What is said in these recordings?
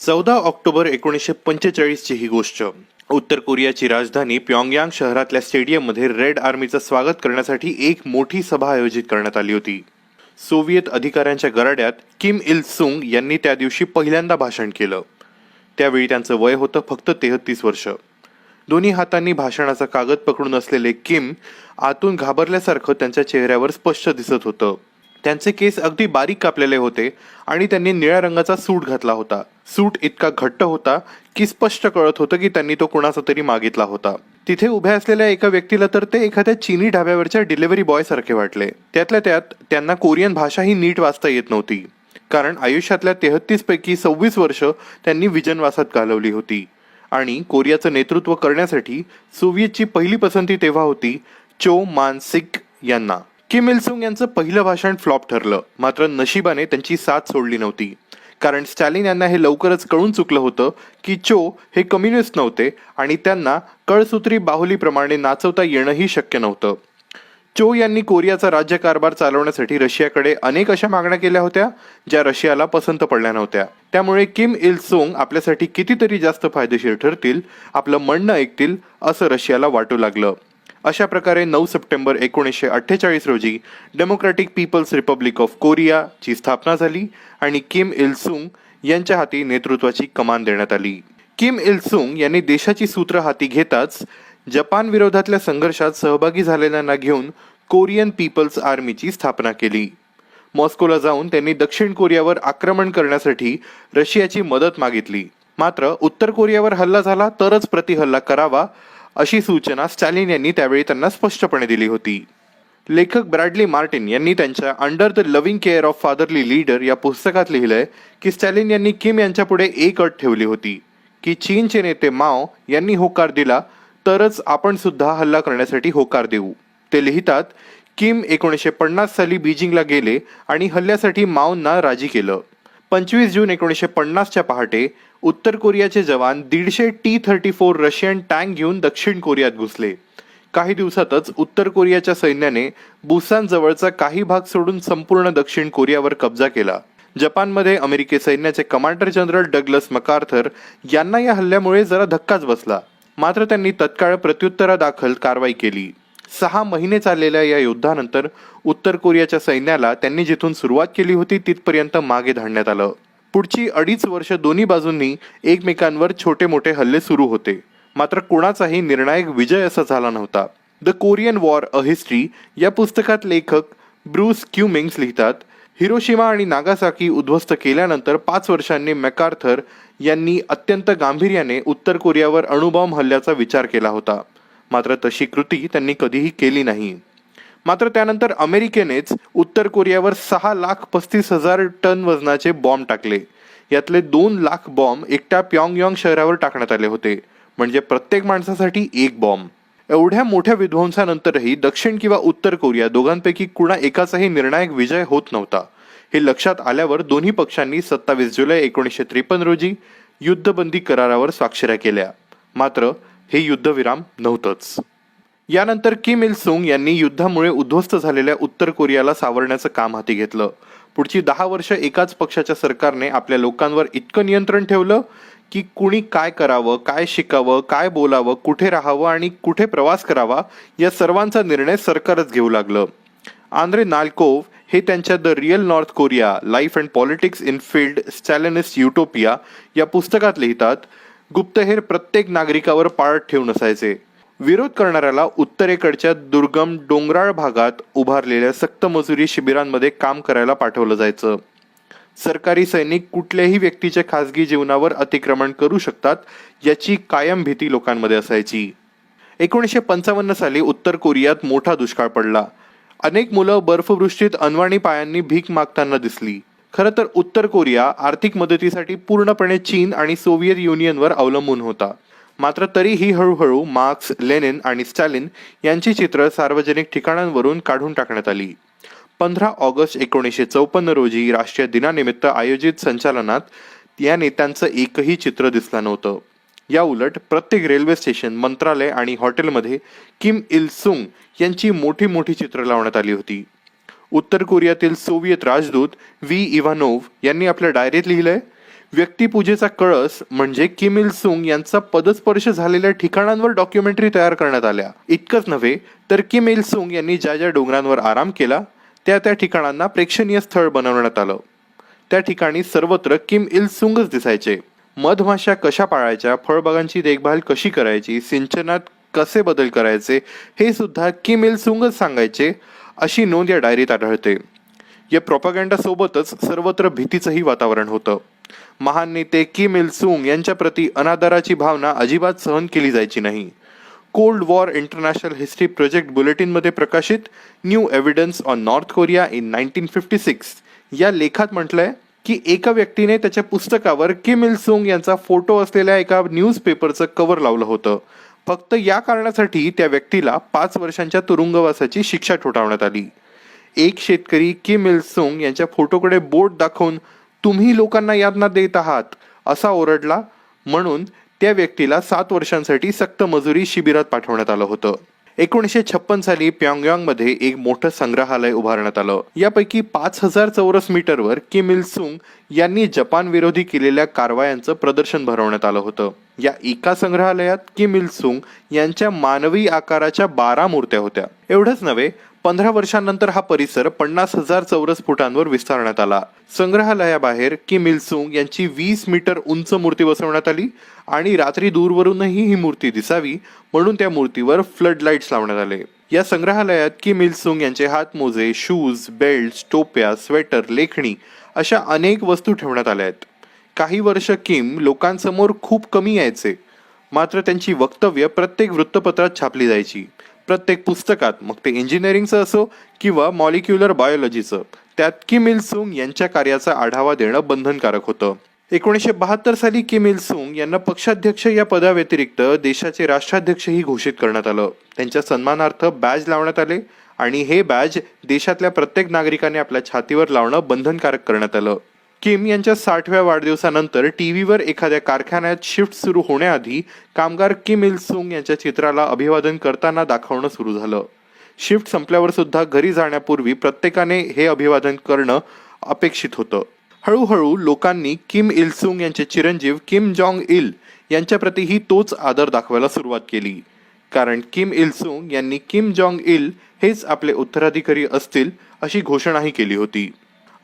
14 October 1945 ची ही गोष्ट. उत्तर कोरियाची राजधानी प्योंगयांग शहरातल्या स्टेडियममध्ये रेड आर्मीचं स्वागत करण्यासाठी एक मोठी सभा आयोजित करण्यात आली होती. सोव्हिएत अधिकाऱ्यांच्या गराड्यात किम इल सुंग यांनी त्या दिवशी पहिल्यांदा भाषण केलं. त्यावेळी त्यांचं वय होतं फक्त 33 वर्ष. दोन्ही हातांनी भाषणाचा कागद पकडून असलेले किम आतून घाबरल्यासारखं त्यांच्या चेहऱ्यावर स्पष्ट दिसत होतं. त्यांचे केस अगदी बारीक कापलेले होते आणि त्यांनी निळ्या रंगाचा सूट घातला होता. सूट इतका घट्ट होता की स्पष्ट कळत होतं की त्यांनी तो कुणाचा तरी मागितला होता. तिथे उभ्या असलेल्या एका व्यक्तीला तर ते एखाद्या चीनी ढाब्यावरच्या डिलिव्हरी बॉय सारखे वाटले. त्यातल्या त्यात त्यांना कोरियन भाषाही नीट वाचता येत नव्हती, कारण आयुष्यातल्या 33 पैकी 26 वर्ष त्यांनी विजनवासात घालवली होती आणि कोरियाचं नेतृत्व करण्यासाठी सोव्हिएतची पहिली पसंती तेव्हा होती चो मान सिक यांना. किम इल सुंग यांचं पहिलं भाषण फ्लॉप ठरलं. मात्र नशिबाने त्यांची साथ सोडली नव्हती, कारण स्टॅलिन यांना हे लवकरच कळून चुकलं होतं की चो हे कम्युनिस्ट नव्हते आणि त्यांना कळसूत्री बाहुलीप्रमाणे नाचवता येणंही शक्य नव्हतं. चो यांनी कोरियाचा राज्यकारभार चालवण्यासाठी रशियाकडे अनेक अशा मागण्या केल्या होत्या ज्या रशियाला पसंत पडल्या नव्हत्या. त्यामुळे किम इल सुंग आपल्यासाठी कितीतरी जास्त फायदेशीर ठरतील, आपलं म्हणणं ऐकतील असं रशियाला वाटू लागलं. अशा प्रकारे 9 सप्टेंबर 1948 रोजी democratic people's republic of Korea ची स्थापना झाली आणि किम इल सुंग यांच्या हाती नेतृत्वाची कमान देण्यात आली. किम इल सुंग यांनी देशाची सूत्र हाती घेताच जपान विरोधातल्या संघर्षात सहभागी झालेल्यांना घेऊन कोरियन पीपल्स आर्मीची स्थापना केली. मॉस्कोला जाऊन त्यांनी दक्षिण कोरियावर आक्रमण करण्यासाठी रशियाची मदत मागितली. मात्र उत्तर कोरियावर हल्ला झाला तरच प्रतिहल्ला करावा अशी सूचना स्टॅलिन यांनी त्यावेळी त्यांना स्पष्टपणे दिली होती. लेखक ब्रॅडली मार्टिन यांनी त्यांच्या under the loving care of fatherly leader या पुस्तकात लिहिलंय की स्टॅलिन यांनी किम यांच्यापुढे एक अट ठेवली होती की चीनचे नेते माओ यांनी होकार दिला तरच आपण सुद्धा हल्ला करण्यासाठी होकार देऊ. ते लिहितात, किम 1950 साली बीजिंगला गेले आणि हल्ल्यासाठी माओंना राजी केलं. 25 जून 1950च्या पहाटे उत्तर कोरियाचे जवान 150 T-34 रशियन टँक घेऊन दक्षिण कोरियात घुसले. काही दिवसातच उत्तर कोरियाच्या सैन्याने बुसान जवळचा काही भाग सोडून संपूर्ण दक्षिण कोरियावर कब्जा केला. जपानमध्ये अमेरिकी सैन्याचे कमांडर जनरल डग्लस मकार्थर यांना या हल्ल्यामुळे जरा धक्काच बसला. मात्र त्यांनी तत्काळ प्रत्युत्तरादाखल कारवाई केली. 6 महिने चाललेल्या या युद्धानंतर उत्तर कोरियाच्या सैन्याला त्यांनी जिथून सुरुवात केली होती तिथपर्यंत मागे धाडण्यात आलं. पुढची 2.5 वर्ष दोन्ही बाजूंनी एकमेकांवर छोटे मोठे हल्ले सुरू होते. मात्र कोणाचाही निर्णायक विजय असा झाला नव्हता. The Korean war a history या पुस्तकात लेखक ब्रूस क्युमिंग्स लिहितात, हिरोशिमा आणि नागासाकी उद्ध्वस्त केल्यानंतर 5 वर्षांनी मॅकार्थर यांनी अत्यंत गांभीर्याने उत्तर कोरियावर अणुबॉम्ब हल्ल्याचा विचार केला होता. मात्र तशी कृती त्यांनी कधीही केली नाही. मात्र त्यानंतर अमेरिकेनेच उत्तर कोरियावर 6,35,000 टन वजनाचे बॉम्ब टाकले. यातले 2 लाख बॉम्ब एकट्या प्योंगयांग शहरावर टाकण्यात आले होते, म्हणजे प्रत्येक माणसासाठी एक बॉम्ब. एवढ्या मोठ्या विध्वंसानंतरही दक्षिण किंवा उत्तर कोरिया दोघांपैकी कुणा एकाचाही निर्णायक विजय होत नव्हता. हे लक्षात आल्यावर दोन्ही पक्षांनी 27 जुलै 1953 रोजी युद्धबंदी करारावर स्वाक्षऱ्या केल्या. मात्र हे युद्धविराम नव्हतंच. यानंतर किम इल सुंग यांनी युद्धामुळे उद्ध्वस्त झालेल्या उत्तर कोरियाला सावरण्याचं काम हाती घेतलं. पुढची 10 वर्ष एकाच पक्षाच्या सरकारने आपल्या लोकांवर इतकं नियंत्रण ठेवलं की कुणी काय करावं, काय शिकावं, काय बोलावं, कुठे राहावं आणि कुठे प्रवास करावा या सर्वांचा निर्णय सरकारच घेऊ लागलं. आंद्रे नाल्कोव हे त्यांच्या the real North Korea life and politics in failed Stalinist utopia या पुस्तकात लिहितात, गुप्तहेर प्रत्येक नागरिकावर पाळत ठेवून असायचे. विरोध करणाऱ्याला उत्तरेकडच्या दुर्गम डोंगराळ भागात उभारलेल्या सक्त मजुरी शिबिरांमध्ये काम करायला पाठवलं जायचं. सरकारी सैनिक कुठल्याही व्यक्तीच्या खासगी जीवनावर अतिक्रमण करू शकतात याची कायम भीती लोकांमध्ये असायची. 1955 साली उत्तर कोरियात मोठा दुष्काळ पडला. अनेक मुलं बर्फवृष्टीत अनवाणी पायांनी भीक मागताना दिसली. खरं तर उत्तर कोरिया आर्थिक मदतीसाठी पूर्णपणे चीन आणि सोव्हिएत युनियनवर अवलंबून होता. मात्र तरीही हळूहळू मार्क्स, लेनिन आणि स्टॅलिन यांची चित्र सार्वजनिक ठिकाणांवरून काढून टाकण्यात आली. 15 ऑगस्ट 1954 रोजी राष्ट्रीय दिनानिमित्त आयोजित संचालनात या नेत्यांचं एकही चित्र दिसलं नव्हतं. या उलट प्रत्येक रेल्वे स्टेशन, मंत्रालय आणि हॉटेलमध्ये किम इल सुंग यांची मोठी मोठी चित्र लावण्यात आली होती. उत्तर कोरियातील सोव्हिएत राजदूत व्ही इव्हानोव्ह यांनी आपल्या डायरीत लिहिलंय, व्यक्तिपूजेचा कळस म्हणजे किम इल सुंग यांचा पदस्पर्श झालेल्या ठिकाणांवर डॉक्युमेंटरी तयार करण्यात आल्या. इतकंच नव्हे तर किम इल सुंग यांनी ज्या ज्या डोंगरांवर आराम केला त्या ठिकाणांना प्रेक्षणीय स्थळ बनवण्यात आलं. त्या ठिकाणी सर्वत्र किम इल सुंगच दिसायचे. मधमाशा कशा पाळायच्या, फळबागांची देखभाल कशी करायची, सिंचनात कसे बदल करायचे हे सुद्धा किम इल सुंगच सांगायचे, अशी नोंद या डायरीत आढळते. या प्रोपागँडासोबतच सर्वत्र भीतीचंही वातावरण होतं. महान नेते किम इल सुंग यांच्या प्रती अनादराची भावना अजिबात सहन केली जायची नाही. Cold war international history project बुलेटिनमध्ये प्रकाशित new evidence on North Korea in 1956 या लेखात म्हटलंय की एका व्यक्तीने त्याच्या पुस्तकावर किम इल सुंग यांचा फोटो असलेल्या एका न्यूजपेपरचं कव्हर लावलं होतं. फक्त या कारणासाठी त्या व्यक्तीला 5 वर्षांच्या तुरुंगवासाची शिक्षा ठोठावण्यात आली. एक शेतकरी किम इल सुंग यांच्या फोटोकडे बोट दाखवून तुम्ही लोकांना यातना देत आहात असा ओरडला, म्हणून त्या व्यक्तीला 7 वर्षांसाठी सक्त मजुरी शिबिरात पाठवण्यात आलं होतं. 1956 साली प्योंगयांगमध्ये एक मोठं संग्रहालय उभारण्यात आलं. यापैकी 5000 चौरस मीटरवर किम इल सुंग यांनी जपान विरोधी केलेल्या कारवायांचं प्रदर्शन भरवण्यात आलं होतं. या एका संग्रहालयात किम इल सुंग यांच्या मानवी आकाराच्या 12 मूर्त्या होत्या. एवढंच नव्हे, 15 वर्षांनंतर हा परिसर 50,000 चौरस फुटांवर विस्तारण्यात आला. संग्रहालयाबाहेर किम इल सुंग यांची 20 मीटर उंच मूर्ती बसवण्यात आली आणि रात्री दूरवरूनही ही मूर्ती दिसावी म्हणून त्या मूर्तीवर फ्लड लाईट्स लावण्यात आले. या संग्रहालयात किम इल सुंग यांचे हातमोजे, शूज, बेल्ट, टोप्या, स्वेटर, लेखणी अशा अनेक वस्तू ठेवण्यात आल्या आहेत. काही वर्ष किम लोकांसमोर खूप कमी यायचे, मात्र त्यांची वक्तव्य प्रत्येक वृत्तपत्रात छापली जायची. प्रत्येक पुस्तकात, मग ते इंजिनिअरिंगचं असो किंवा मॉलिक्युलर बायोलॉजीचं, त्यात किम इल सुंग यांच्या कार्याचा आढावा देणं बंधनकारक होतं. 1972 साली किम इल सुंग यांना पक्षाध्यक्ष या पदाव्यतिरिक्त देशाचे राष्ट्राध्यक्षही घोषित करण्यात आलं. त्यांच्या सन्मानार्थ बॅज लावण्यात आले आणि हे बॅज देशातल्या प्रत्येक नागरिकाने आपल्या छातीवर लावणं बंधनकारक करण्यात आलं. किम यांच्या 60व्या वाढदिवसानंतर टीव्हीवर एखाद्या कारखान्यात शिफ्ट सुरू होण्याआधी कामगार किम इल सुंग यांच्या चित्राला अभिवादन करताना दाखवणं सुरू झालं. शिफ्ट संपल्यावर सुद्धा घरी जाण्यापूर्वी प्रत्येकाने हे अभिवादन करणं अपेक्षित होतं. हळूहळू लोकांनी किम इल सुंग यांचे चिरंजीव किम जॉंग इल यांच्याप्रतीही तोच आदर दाखवायला सुरुवात केली, कारण किम इल सुंग यांनी किम जॉंग इल हेच आपले उत्तराधिकारी असतील अशी घोषणाही केली होती.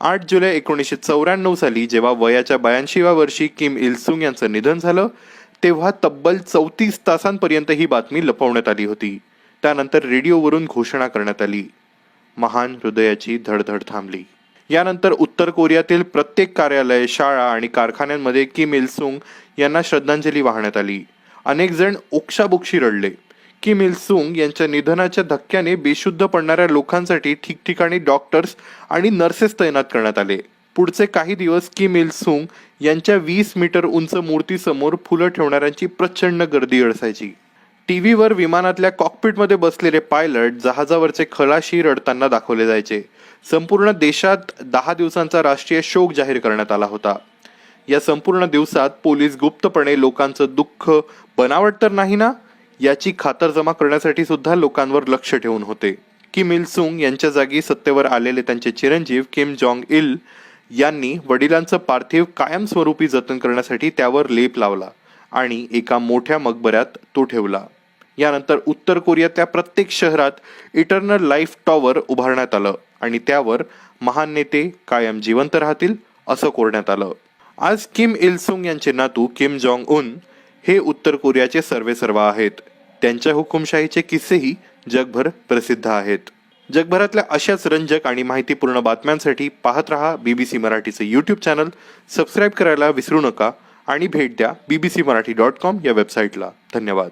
8 जुलै 1994 साली जेव्हा वयाच्या 82व्या वर्षी किम इल सुंग यांचं निधन झालं, तेव्हा तब्बल 34 तासांपर्यंत ही बातमी लपवण्यात आली होती. त्यानंतर रेडिओवरून घोषणा करण्यात आली. महान हृदयाची धडधड थांबली. यानंतर उत्तर कोरियातील प्रत्येक कार्यालय, शाळा आणि कारखान्यांमध्ये किम इल सुंग यांना श्रद्धांजली वाहण्यात आली. अनेक जण ओक्साबोक्शी रडले. किम इल सुंग यांच्या निधनाच्या धक्क्याने बेशुद्ध पडणाऱ्या लोकांसाठी ठिकठिकाणी डॉक्टर्स आणि नर्सेस तैनात करण्यात आले. पुढचे काही दिवस किम इल सुंग यांच्या 20 मीटर उंच मूर्तीसमोर फुलं ठेवणाऱ्यांची प्रचंड गर्दी असायची. टीव्हीवर विमानातल्या कॉकपिटमध्ये बसलेले पायलट, जहाजावरचे खलाशी रडताना दाखवले जायचे. संपूर्ण देशात 10 दिवसांचा राष्ट्रीय शोक जाहीर करण्यात आला होता. या संपूर्ण दिवसात पोलीस गुप्तपणे लोकांचं दुःख बनावट तर नाही ना याची खातरजमा करण्यासाठी सुद्धा लोकांवर लक्ष ठेवून होते. किम इल सुंग यांच्या जागी सत्तेवर आलेले त्यांचे चिरंजीव किम जॉंग इल यांनी वडिलांचं पार्थिव कायमस्वरूपी जतन करण्यासाठी त्यावर लेप लावला आणि एका मोठ्या मकबऱ्यात तो ठेवला. यानंतर उत्तर कोरियातल्या प्रत्येक शहरात इटर्नल लाईफ टॉवर उभारण्यात आलं आणि त्यावर महान नेते कायम जिवंत राहतील असं कोरण्यात आलं. आज किम इल सुंग यांचे नातू किम जॉंग उन हे उत्तर कोरियाचे सर्वेसर्वा आहेत. त्यांच्या हुकुमशाहीचे किस्सेही जगभर प्रसिद्ध आहेत. जगभरातल्या अशाच रंजक आणि माहितीपूर्ण बातम्यांसाठी पाहत रहा BBC मराठीचं यूट्यूब चॅनल. सबस्क्राईब करायला विसरू नका आणि भेट द्या bbcmarathi.com या वेबसाईटला. धन्यवाद.